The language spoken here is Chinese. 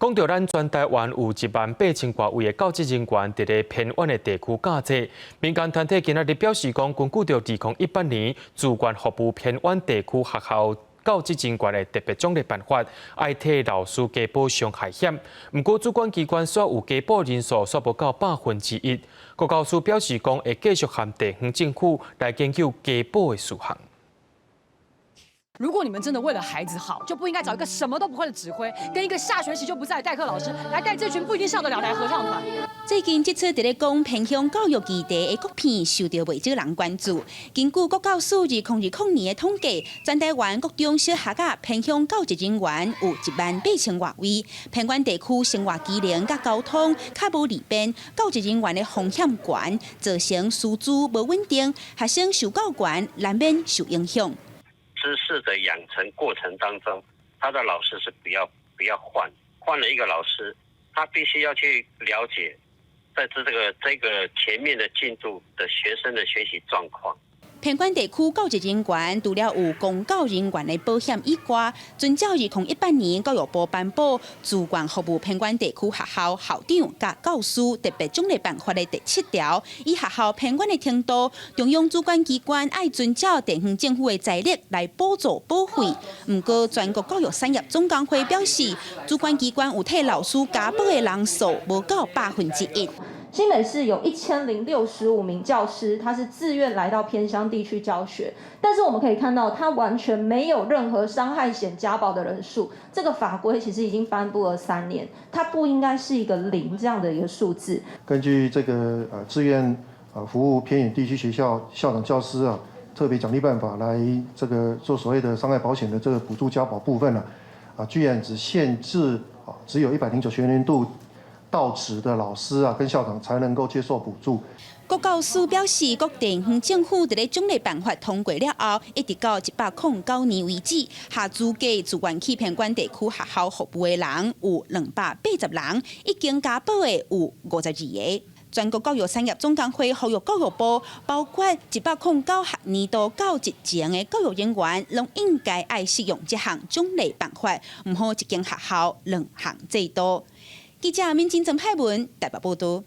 讲到咱全台湾有18000多位的教职人员伫咧偏远的地区教册，民间团体今仔日表示讲，根据着2018年主管服务偏远地区学校教职人员的特别奖励办法，爱替老师加保伤害险。不过主管机关所有加保人数却无到1%。国教署表示讲，会继续和地方政府来研究加保的事项。 如果你们真的为了孩子好，就不应该找一个什么都不会的指挥，跟一个下学期就不在的代课老师来带这群不一定上得了台合唱团。最近这次伫咧讲偏乡教育基地的国片，受到不少人关注。根据国教署2020年的统计，全台湾各中小学甲偏乡教职人员有18000多位，偏远地区生活机能甲交通较无利便，教职人员的风险高，造成师资无稳定，学生受教权难免受影响。 知识的养成过程当中，他的老师是不要换了一个老师，他必须要去了解，在这个前面的进度的学生的学习状况。 偏远地区教职人员除了有公教人员的保险以外，遵照2018年教育部颁布《主管服务偏远地区学校校长甲教师特别奖励办法》的第7条，以学校偏远的程度，中央主管机关爱遵照地方政府的财力来补助保费。不过，全国教育产业总工会表示，主管机关有替老师加保的人数无到1%。 新北市有1065名教师，他是自愿来到偏乡地区教学，但是我们可以看到，他完全没有任何伤害险加保的人数。这个法规其实已经颁布了3年，它不应该是一个0这样的一个数字。根据这个自愿服务偏远地区学校校长教师特别奖励办法来这个做所谓的伤害保险的这个补助加保部分居然只限制只有109学年度。 到职的老师跟校长才能够接受补助。国教署表示，各地方政府伫咧奖励办法通过了后，一直到109年为止，下资格自愿去偏远地区学校服务的人有280人，已经加保的有52个。全国教育产业总工会呼吁教育部，包括109学年度到之前的教育人员，拢应该爱适用这项奖励办法，唔好一间学校2项制度。记者民警郑海文台北报道。